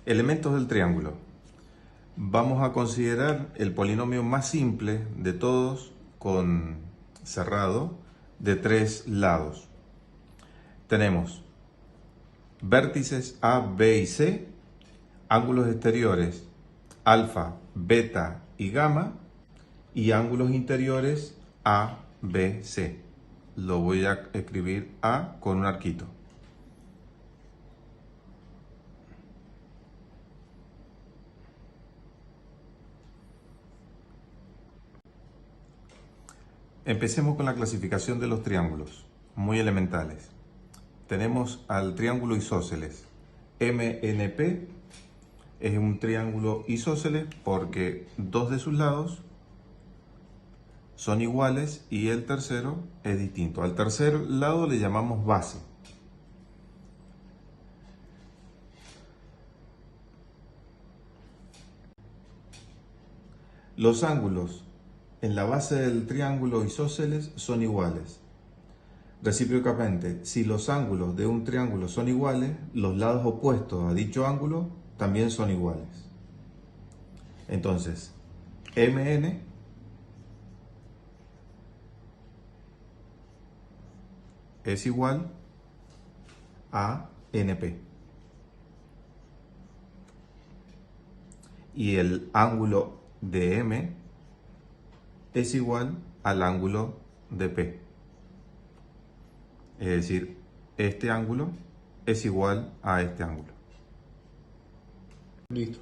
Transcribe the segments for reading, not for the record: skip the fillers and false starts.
Elementos del triángulo. Vamos a considerar el polinomio más simple de todos con cerrado de 3 lados. Tenemos vértices A, B y C, ángulos exteriores alfa, beta y gamma y ángulos interiores A, B, C. Lo voy a escribir A con un arquito. Empecemos con la clasificación de los triángulos, muy elementales. Tenemos al triángulo isósceles. MNP es un triángulo isósceles porque dos de sus lados son iguales y el tercero es distinto. Al tercer lado le llamamos base. Los ángulos en la base del triángulo isósceles son iguales. Recíprocamente, si los ángulos de un triángulo son iguales, los lados opuestos a dicho ángulo también son iguales. Entonces, MN es igual a NP. Y el ángulo de M es igual al ángulo de P. Es decir, este ángulo es igual a este ángulo. Listo.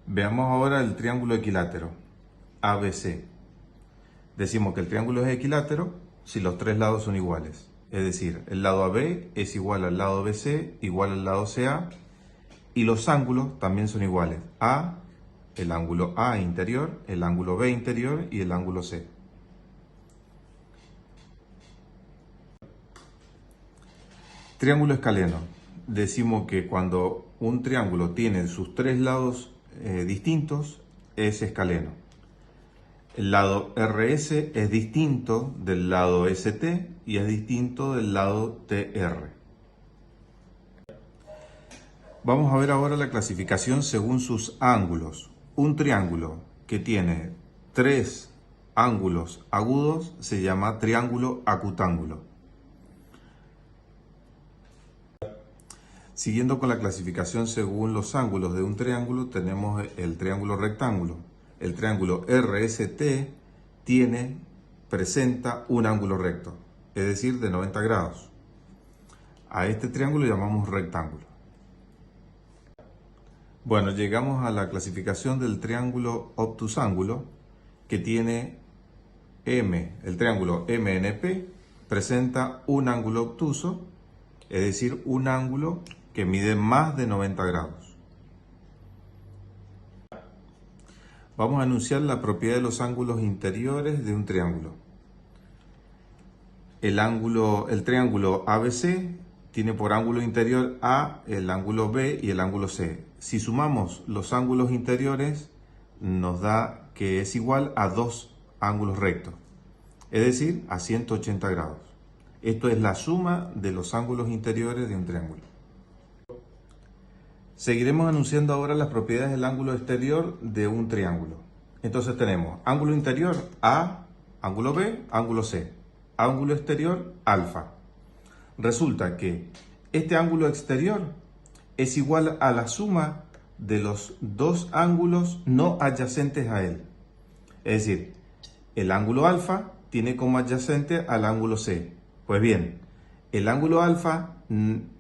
Veamos ahora el triángulo equilátero, ABC. Decimos que el triángulo es equilátero si los tres lados son iguales. Es decir, el lado AB es igual al lado BC, igual al lado CA, y los ángulos también son iguales. A, el ángulo A interior, el ángulo B interior y el ángulo C. Triángulo escaleno. Decimos que cuando un triángulo tiene sus tres lados distintos, es escaleno. El lado RS es distinto del lado ST y es distinto del lado TR. Vamos a ver ahora la clasificación según sus ángulos. Un triángulo que tiene tres ángulos agudos se llama triángulo acutángulo. Siguiendo con la clasificación según los ángulos de un triángulo, tenemos el triángulo rectángulo. El triángulo RST presenta un ángulo recto, es decir, de 90 grados. A este triángulo llamamos rectángulo. Bueno, llegamos a la clasificación del triángulo obtusángulo, que tiene el triángulo MNP presenta un ángulo obtuso, es decir, un ángulo que mide más de 90 grados. Vamos a enunciar la propiedad de los ángulos interiores de un triángulo. El triángulo ABC tiene por ángulo interior A, el ángulo B y el ángulo C. Si sumamos los ángulos interiores, nos da que es igual a dos ángulos rectos, es decir, a 180 grados. Esto es la suma de los ángulos interiores de un triángulo. Seguiremos anunciando ahora las propiedades del ángulo exterior de un triángulo. Entonces tenemos ángulo interior A, ángulo B, ángulo C. Ángulo exterior alfa. Resulta que este ángulo exterior es igual a la suma de los dos ángulos no adyacentes a él. Es decir, el ángulo alfa tiene como adyacente al ángulo C. Pues bien, el ángulo alfa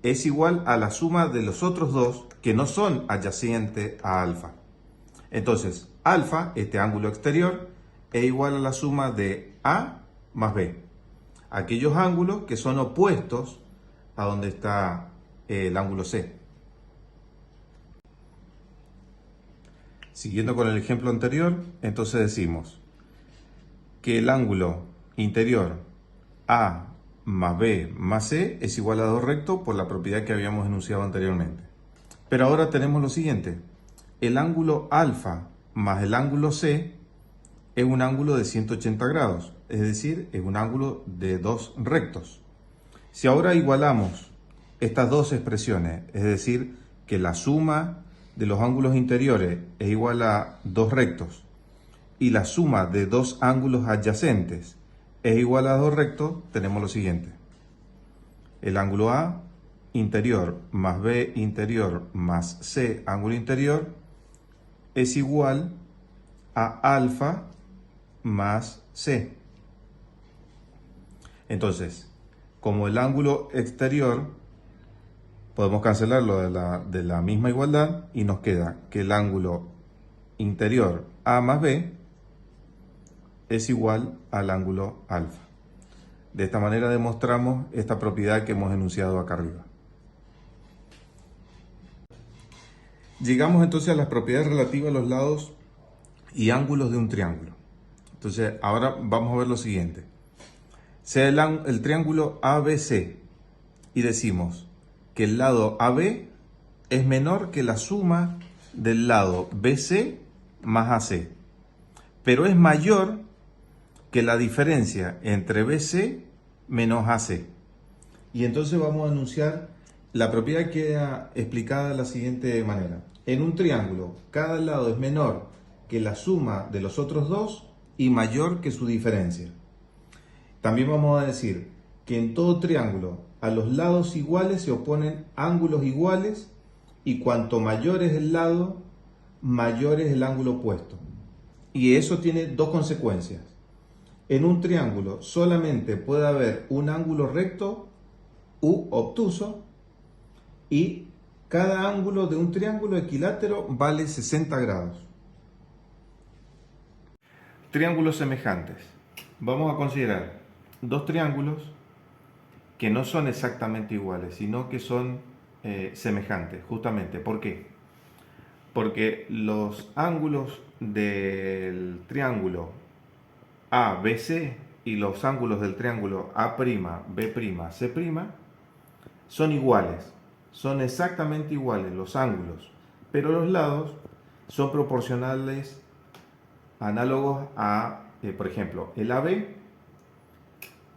es igual a la suma de los otros dos que no son adyacentes a alfa. Entonces, alfa, este ángulo exterior, es igual a la suma de A más B. Aquellos ángulos que son opuestos a donde está el ángulo C. Siguiendo con el ejemplo anterior, entonces decimos que el ángulo interior A más B más C es igual a 2 recto por la propiedad que habíamos enunciado anteriormente. Pero ahora tenemos lo siguiente: el ángulo alfa más el ángulo C es un ángulo de 180 grados, es decir, es un ángulo de 2 rectos. Si ahora igualamos estas dos expresiones, es decir, que la suma de los ángulos interiores es igual a dos rectos y la suma de dos ángulos adyacentes es igual a dos rectos, tenemos lo siguiente. El ángulo A interior más B interior más C ángulo interior es igual a alfa más C. Entonces, como el ángulo exterior, podemos cancelarlo de la misma igualdad y nos queda que el ángulo interior A más B es igual al ángulo alfa. De esta manera demostramos esta propiedad que hemos enunciado acá arriba. Llegamos entonces a las propiedades relativas a los lados y ángulos de un triángulo. Entonces, ahora vamos a ver lo siguiente. Sea el triángulo ABC y decimos que el lado AB es menor que la suma del lado BC más AC, pero es mayor que la diferencia entre BC menos AC. Y entonces vamos a enunciar la propiedad, que queda explicada de la siguiente manera. En un triángulo, cada lado es menor que la suma de los otros dos y mayor que su diferencia. También vamos a decir que en todo triángulo a los lados iguales se oponen ángulos iguales y cuanto mayor es el lado, mayor es el ángulo opuesto. Y eso tiene dos consecuencias. En un triángulo solamente puede haber un ángulo recto u obtuso y cada ángulo de un triángulo equilátero vale 60 grados. Triángulos semejantes. Vamos a considerar dos triángulos que no son exactamente iguales, sino que son semejantes, justamente. ¿Por qué? Porque los ángulos del triángulo ABC y los ángulos del triángulo A'B', C' son iguales, son exactamente iguales los ángulos, pero los lados son proporcionales, análogos a, por ejemplo, el AB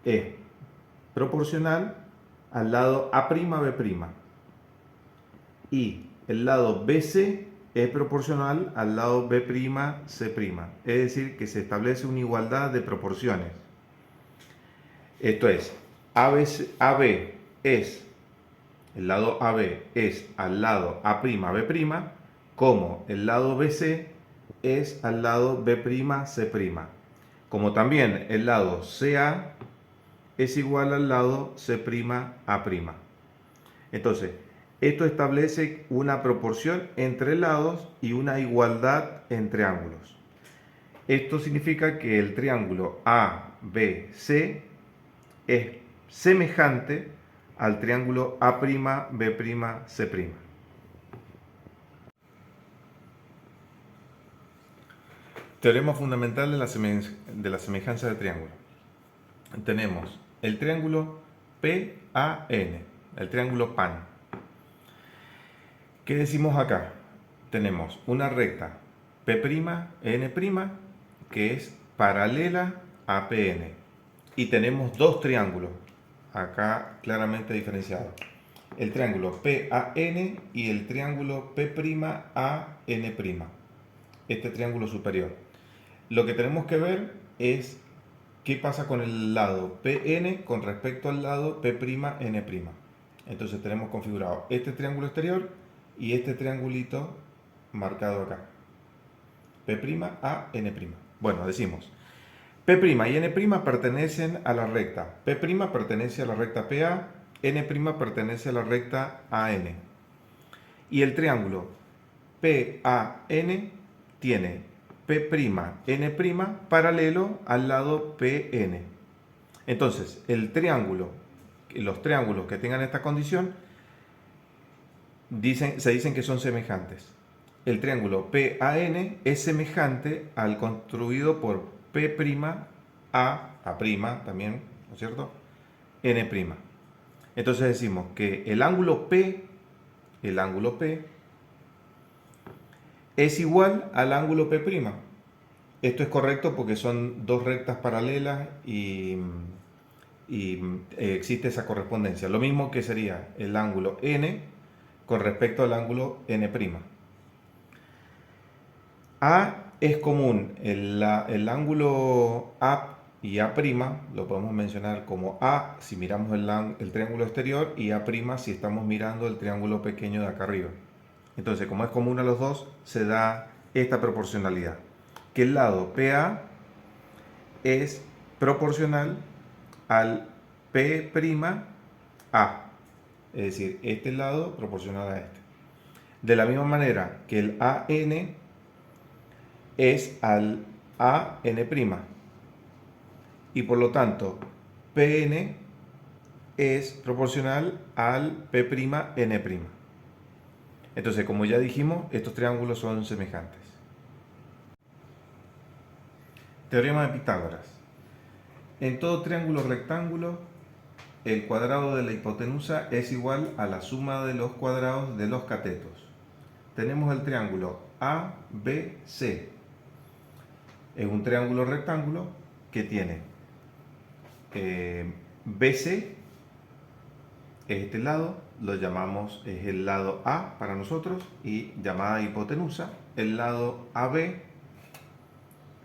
es proporcional al lado A'B' y el lado BC es proporcional al lado B'C', es decir, que se establece una igualdad de proporciones. Esto es, AB es, el lado AB es al lado A'B', como el lado BC es al lado B'C', como también el lado CA es igual al lado C'A'. Entonces, esto establece una proporción entre lados y una igualdad entre ángulos. Esto significa que el triángulo ABC es semejante al triángulo A'B', Teorema fundamental de la semejanza de triángulo. Tenemos el triángulo PAN, el triángulo PAN. ¿Qué decimos acá? Tenemos una recta P'N', que es paralela a PN. Y tenemos dos triángulos, acá claramente diferenciados. El triángulo PAN y el triángulo P'An'. Este triángulo superior. Lo que tenemos que ver es qué pasa con el lado PN con respecto al lado P'N'. Entonces tenemos configurado este triángulo exterior y este triangulito marcado acá. P'An'. Bueno, decimos P' y N' pertenecen a la recta. P' pertenece a la recta PA, N' pertenece a la recta AN. Y el triángulo PAN tiene P'N' paralelo al lado PN. Entonces, los triángulos que tengan esta condición se dicen que son semejantes. El triángulo PAN es semejante al construido por P'A' también, ¿no es cierto? N'. Entonces decimos que el ángulo P es igual al ángulo P'. Esto es correcto porque son dos rectas paralelas y existe esa correspondencia. Lo mismo que sería el ángulo N con respecto al ángulo n'. A es común, el ángulo A y A' lo podemos mencionar como A si miramos el triángulo exterior y A' si estamos mirando el triángulo pequeño de acá arriba. Entonces, como es común a los dos, se da esta proporcionalidad, que el lado PA es proporcional al P'A, es decir, este lado proporcional a este. De la misma manera que el AN es al AN', y por lo tanto PN es proporcional al P'N'. Entonces, como ya dijimos, estos triángulos son semejantes. Teorema de Pitágoras. En todo triángulo rectángulo, el cuadrado de la hipotenusa es igual a la suma de los cuadrados de los catetos. Tenemos el triángulo ABC. Es un triángulo rectángulo que tiene BC, es este lado, lo llamamos, es el lado A para nosotros, y llamada hipotenusa. El lado AB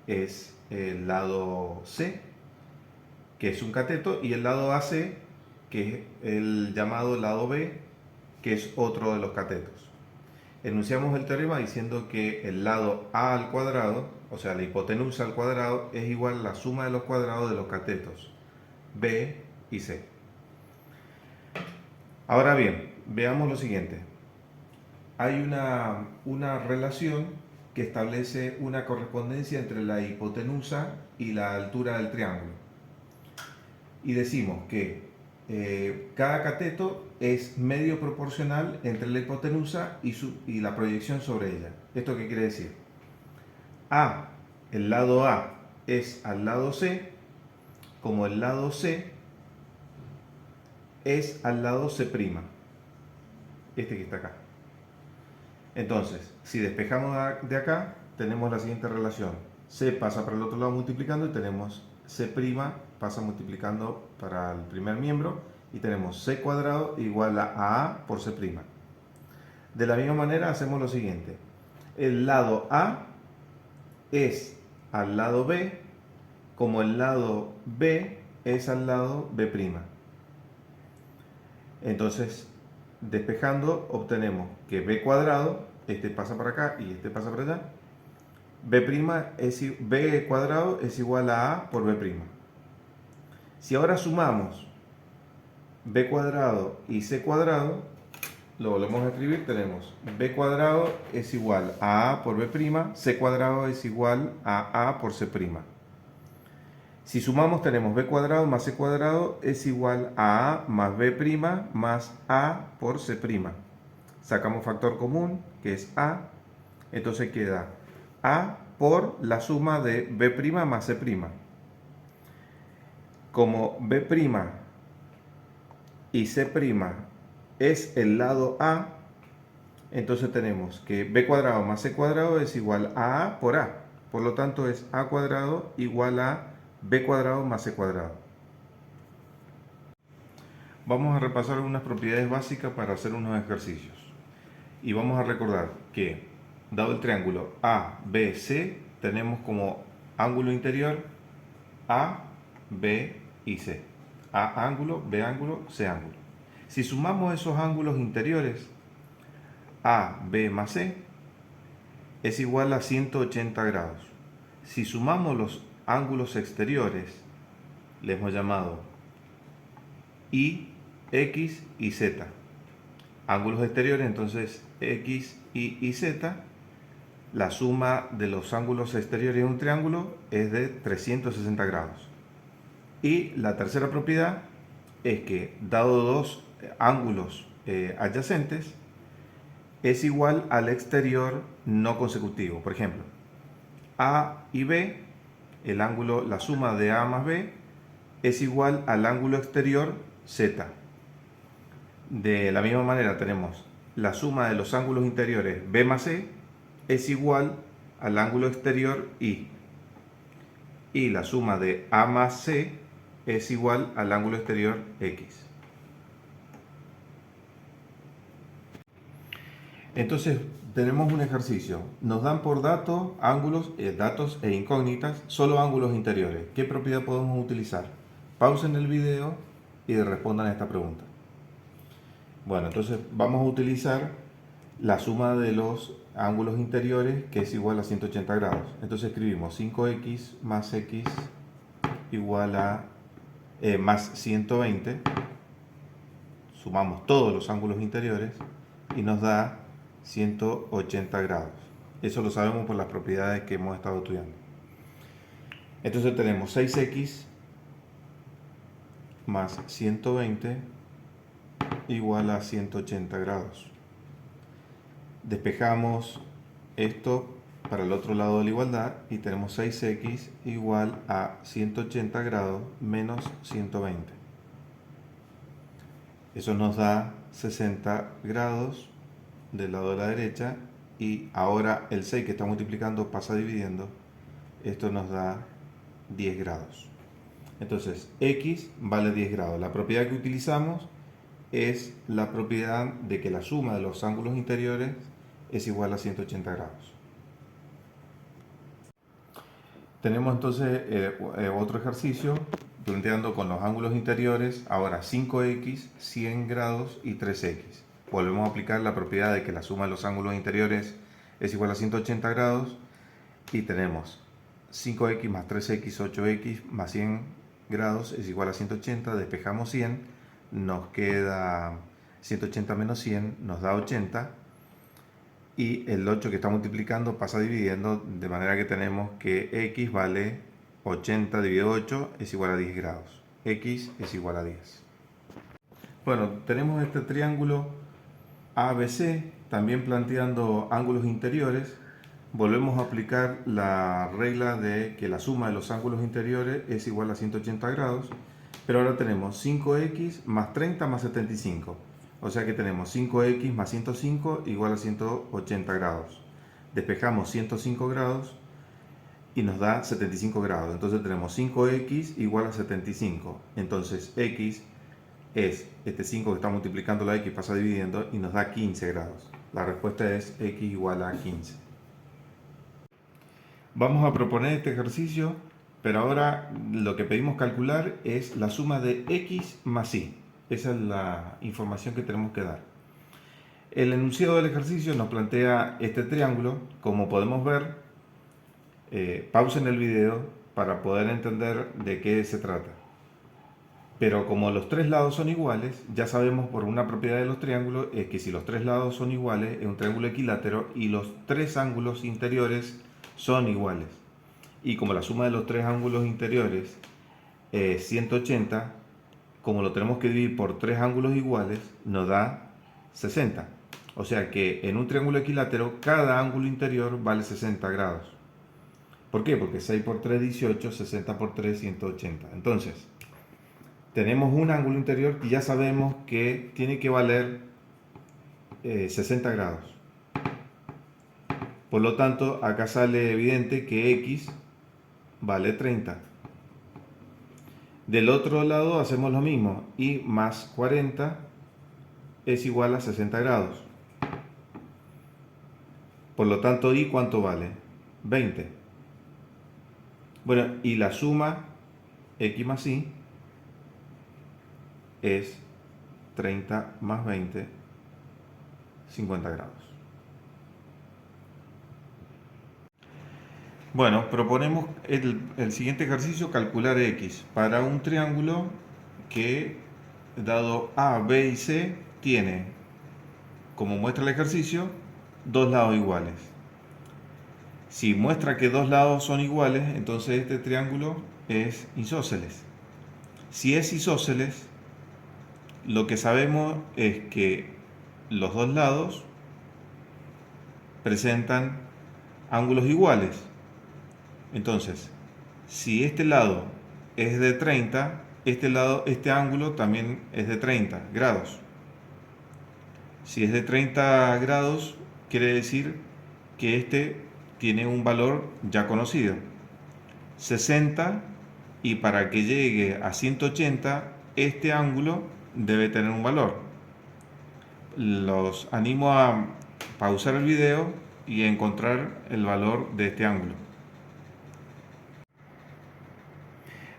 es el lado C, que es un cateto, y el lado AC, que es el llamado lado B, que es otro de los catetos. Enunciamos el teorema diciendo que el lado A al cuadrado, o sea, la hipotenusa al cuadrado, es igual a la suma de los cuadrados de los catetos B y C. Ahora bien, veamos lo siguiente. Hay una relación que establece una correspondencia entre la hipotenusa y la altura del triángulo. Y decimos que cada cateto es medio proporcional entre la hipotenusa y la proyección sobre ella. ¿Esto qué quiere decir? A, el lado A es al lado C, como el lado C es al lado C', este que está acá. Entonces, si despejamos de acá, tenemos la siguiente relación. C pasa para el otro lado multiplicando y tenemos C' pasa multiplicando para el primer miembro y tenemos C cuadrado igual a A por C'. De la misma manera hacemos lo siguiente. El lado A es al lado B, como el lado B es al lado B'. Entonces, despejando, obtenemos que B cuadrado, este pasa para acá y este pasa para allá, B cuadrado es igual a A por B'. Si ahora sumamos B cuadrado y C cuadrado, lo volvemos a escribir, tenemos B cuadrado es igual a A por B', C cuadrado es igual a A por C'. Si sumamos tenemos B cuadrado más C cuadrado es igual a A más B' más A por C'. Sacamos factor común, que es A, entonces queda A por la suma de B' más C'. Como B' y C' es el lado A, entonces tenemos que B cuadrado más C cuadrado es igual a A por A. Por lo tanto es A cuadrado igual a B cuadrado más C cuadrado. Vamos a repasar algunas propiedades básicas para hacer unos ejercicios. Y vamos a recordar que, dado el triángulo ABC, tenemos como ángulo interior A, B y C. A ángulo, B ángulo, C ángulo. Si sumamos esos ángulos interiores, A, B más C, es igual a 180 grados. Si sumamos los ángulos exteriores, le hemos llamado Y, X y Z. Ángulos exteriores, entonces X, Y Z, la suma de los ángulos exteriores de un triángulo es de 360 grados. Y la tercera propiedad es que, dado dos ángulos adyacentes, es igual al exterior no consecutivo. Por ejemplo, A y B, el ángulo, la suma de A más B, es igual al ángulo exterior Z. De la misma manera tenemos la suma de los ángulos interiores B más C es igual al ángulo exterior Y. Y la suma de A más C es igual al ángulo exterior X. Entonces, tenemos un ejercicio. Nos dan por datos datos e incógnitas, solo ángulos interiores. ¿Qué propiedad podemos utilizar? Pausen el video y respondan a esta pregunta. Bueno, entonces vamos a utilizar la suma de los ángulos interiores, que es igual a 180 grados. Entonces escribimos 5x más x igual a más 120. Sumamos todos los ángulos interiores y nos da 180 grados. Eso lo sabemos por las propiedades que hemos estado estudiando. Entonces tenemos 6x más 120 igual a 180 grados. Despejamos esto para el otro lado de la igualdad y tenemos 6x igual a 180 grados menos 120. Eso nos da 60 grados del lado de la derecha y ahora el 6 que está multiplicando pasa dividiendo. Esto nos da 10 grados. Entonces, x vale 10 grados. La propiedad que utilizamos es la propiedad de que la suma de los ángulos interiores es igual a 180 grados. Tenemos entonces otro ejercicio planteando con los ángulos interiores ahora 5x, 100 grados y 3x. Volvemos a aplicar la propiedad de que la suma de los ángulos interiores es igual a 180 grados y tenemos 5x más 3x, 8x más 100 grados es igual a 180, despejamos 100, nos queda 180 menos 100, nos da 80 y el 8 que está multiplicando pasa dividiendo, de manera que tenemos que x vale 80 dividido 8 es igual a 10 grados. X es igual a 10. Bueno, tenemos este triángulo ABC, también planteando ángulos interiores. Volvemos a aplicar la regla de que la suma de los ángulos interiores es igual a 180 grados, pero ahora tenemos 5x más 30 más 75. O sea que tenemos 5x más 105 igual a 180 grados. Despejamos 105 grados y nos da 75 grados. Entonces tenemos 5x igual a 75. Entonces x es este 5 que está multiplicando la x, pasa dividiendo y nos da 15 grados. La respuesta es x igual a 15. Vamos a proponer este ejercicio, pero ahora lo que pedimos calcular es la suma de x más y. Esa es la información que tenemos que dar. El enunciado del ejercicio nos plantea este triángulo. Como podemos ver, pausen el video para poder entender de qué se trata. Pero como los tres lados son iguales, ya sabemos por una propiedad de los triángulos es que si los tres lados son iguales es un triángulo equilátero y los tres ángulos interiores son iguales. Y como la suma de los tres ángulos interiores es 180, como lo tenemos que dividir por tres ángulos iguales, nos da 60. O sea que en un triángulo equilátero cada ángulo interior vale 60 grados. ¿Por qué? Porque 6 por 3, 18, 60 por 3, 180. Entonces, tenemos un ángulo interior que ya sabemos que tiene que valer 60 grados. Por lo tanto, acá sale evidente que x vale 30. Del otro lado hacemos lo mismo, y más 40 es igual a 60 grados. Por lo tanto, y ¿cuánto vale? 20. Bueno, y la suma x más y es 30 más 20, 50 grados. Bueno, proponemos el siguiente ejercicio, calcular x para un triángulo que, dado A, B y C, tiene, como muestra el ejercicio, dos lados iguales. Si muestra que dos lados son iguales, entonces este triángulo es isósceles. Si es isósceles, lo que sabemos es que los dos lados presentan ángulos iguales. Entonces, si este lado es de 30, este ángulo también es de 30 grados. Si es de 30 grados, quiere decir que este tiene un valor ya conocido, 60, y para que llegue a 180, este ángulo debe tener un valor. Los animo a pausar el video y encontrar el valor de este ángulo.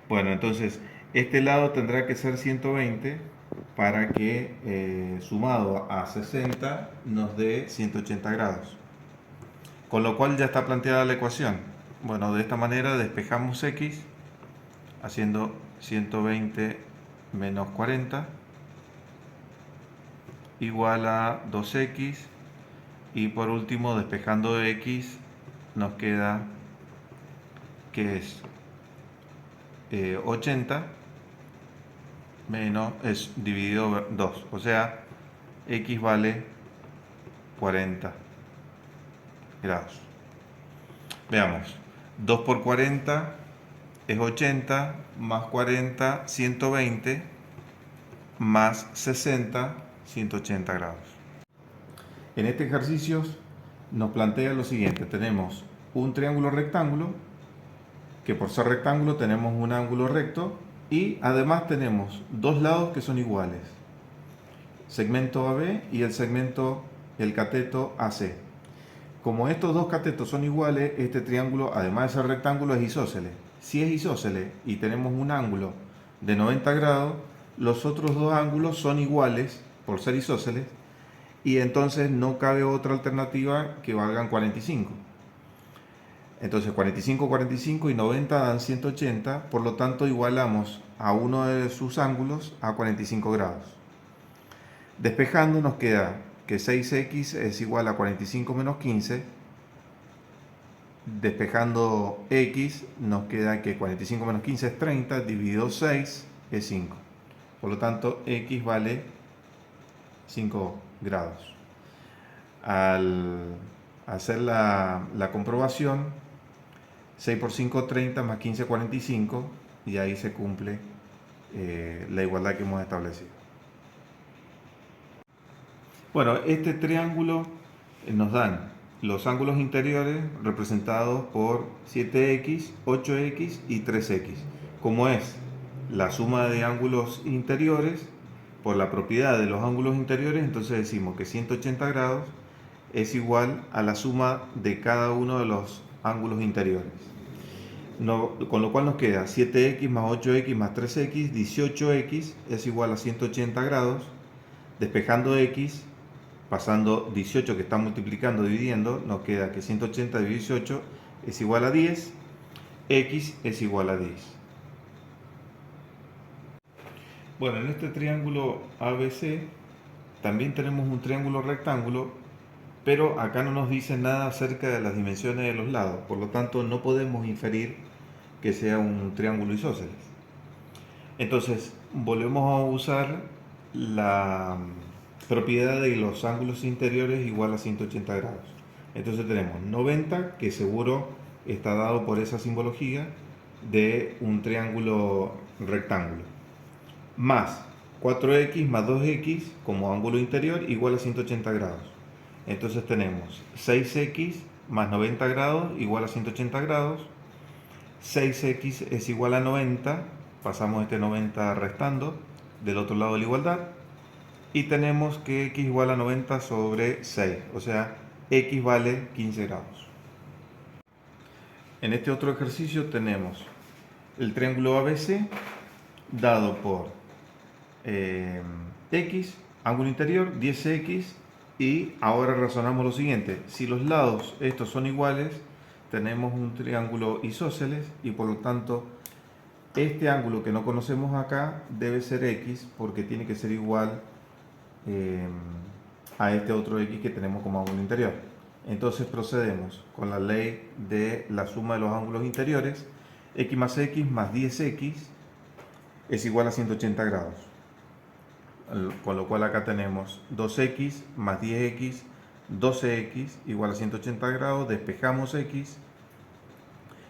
Bueno, entonces este lado tendrá que ser 120 para que sumado a 60 nos dé 180 grados. Con lo cual ya está planteada la ecuación. Bueno, de esta manera despejamos x haciendo 120 menos 40 igual a 2x, y por último despejando x nos queda que es 80 menos es dividido 2, o sea x vale 40 grados. Veamos, 2 por 40 es 80, más 40, 120, más 60, 180 grados. En este ejercicio nos plantea lo siguiente: tenemos un triángulo rectángulo, que por ser rectángulo tenemos un ángulo recto, y además tenemos dos lados que son iguales, segmento AB y el cateto AC. Como estos dos catetos son iguales, este triángulo, además de ser rectángulo, es isósceles. Si es isósceles y tenemos un ángulo de 90 grados, los otros dos ángulos son iguales por ser isósceles, y entonces no cabe otra alternativa que valgan 45. Entonces 45, 45 y 90 dan 180, por lo tanto igualamos a uno de sus ángulos a 45 grados. Despejando nos queda que 6x es igual a 45 menos 15. Despejando x nos queda que 45 menos 15 es 30, dividido 6 es 5. Por lo tanto x vale 5 grados. Al hacer la comprobación, 6 por 5 30 más 15 45, y ahí se cumple la igualdad que hemos establecido. Bueno, este triángulo nos dan los ángulos interiores representados por 7x, 8x y 3x. Como es la suma de ángulos interiores, por la propiedad de los ángulos interiores, entonces decimos que 180 grados es igual a la suma de cada uno de los ángulos interiores. Con lo cual nos queda 7x más 8x más 3x, 18x es igual a 180 grados. Despejando x, pasando 18 que está multiplicando, dividiendo, nos queda que 180 dividido 18 es igual a 10, x es igual a 10. Bueno, en este triángulo ABC también tenemos un triángulo rectángulo, pero acá no nos dice nada acerca de las dimensiones de los lados, por lo tanto no podemos inferir que sea un triángulo isósceles. Entonces volvemos a usar la propiedad de los ángulos interiores igual a 180 grados. Entonces tenemos 90, que seguro está dado por esa simbología de un triángulo rectángulo, más 4x más 2x como ángulo interior igual a 180 grados. Entonces tenemos 6x más 90 grados igual a 180 grados. 6x es igual a 90, pasamos este 90 restando del otro lado de la igualdad, y tenemos que x igual a 90 sobre 6, o sea, x vale 15 grados. En este otro ejercicio tenemos el triángulo ABC dado por x, ángulo interior, 10x, y ahora razonamos lo siguiente: si los lados estos son iguales, tenemos un triángulo isósceles, y por lo tanto este ángulo que no conocemos acá debe ser x, porque tiene que ser igual a este otro x que tenemos como ángulo interior. Entonces procedemos con la ley de la suma de los ángulos interiores. X más 10x es igual a 180 grados, con lo cual acá tenemos 2x más 10x, 12x igual a 180 grados. Despejamos x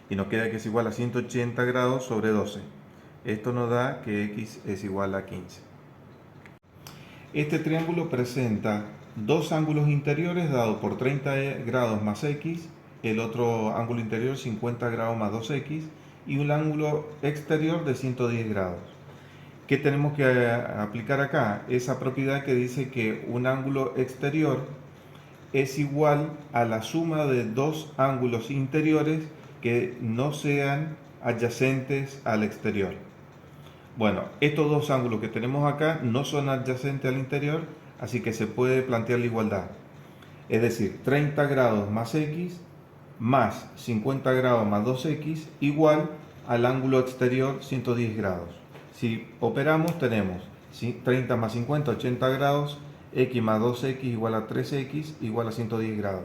y nos queda que es igual a 180 grados sobre 12. Esto nos da que x es igual a 15. Este triángulo presenta dos ángulos interiores dados por 30 grados más x, el otro ángulo interior 50 grados más 2x, y un ángulo exterior de 110 grados. ¿Qué tenemos que aplicar acá? Esa propiedad que dice que un ángulo exterior es igual a la suma de dos ángulos interiores que no sean adyacentes al exterior. Bueno, estos dos ángulos que tenemos acá no son adyacentes al interior, así que se puede plantear la igualdad. Es decir, 30 grados más x más 50 grados más 2x igual al ángulo exterior 110 grados. Si operamos tenemos 30 más 50, 80 grados, x más 2x igual a 3x igual a 110 grados.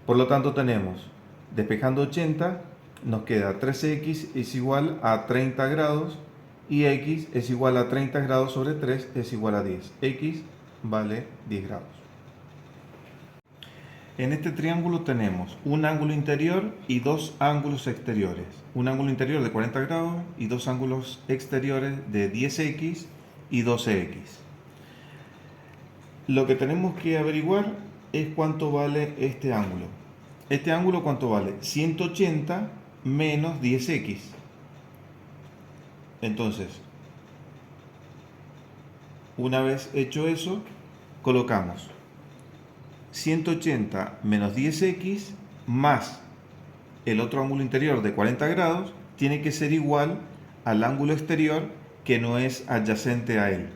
Por lo tanto tenemos, despejando 80, nos queda 3x es igual a 30 grados y x es igual a 30 grados sobre 3 es igual a 10. X vale 10 grados. En este triángulo tenemos un ángulo interior y dos ángulos exteriores. Un ángulo interior de 40 grados y dos ángulos exteriores de 10x y 12x. Lo que tenemos que averiguar es cuánto vale este ángulo. Este ángulo, ¿cuánto vale? 180 menos 10x. Entonces, una vez hecho eso, colocamos 180 menos 10x más el otro ángulo interior de 40 grados tiene que ser igual al ángulo exterior que no es adyacente a él.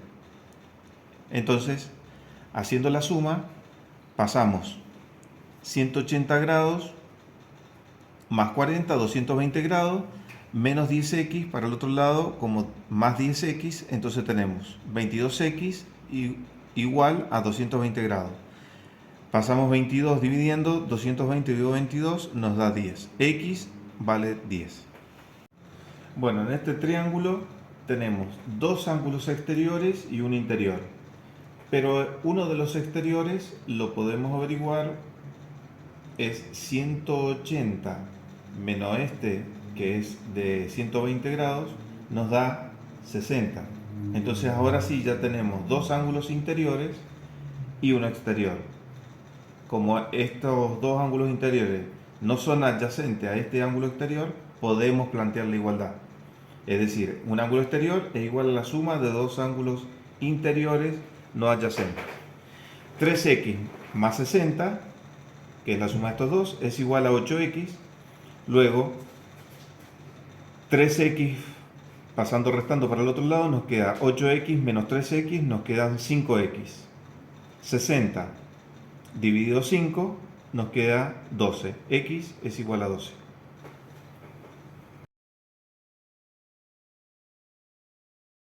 Entonces, haciendo la suma, pasamos 180 grados más 40, 220 grados, menos 10x para el otro lado, como más 10x, entonces tenemos 22x igual a 220 grados. Pasamos 22 dividiendo, 220 dividido 22 nos da 10. X vale 10. Bueno, en este triángulo tenemos dos ángulos exteriores y un interior. Pero uno de los exteriores lo podemos averiguar, es 180 menos este, que es de 120 grados, nos da 60. Entonces ahora sí ya tenemos dos ángulos interiores y uno exterior. Como estos dos ángulos interiores no son adyacentes a este ángulo exterior, podemos plantear la igualdad. Es decir, un ángulo exterior es igual a la suma de dos ángulos interiores no adyacentes. 3x más 60, que es la suma de estos dos, es igual a 8x. Luego, 3x pasando restando para el otro lado nos queda 8x menos 3x, nos quedan 5x. 60 dividido 5 nos queda 12. X es igual a 12.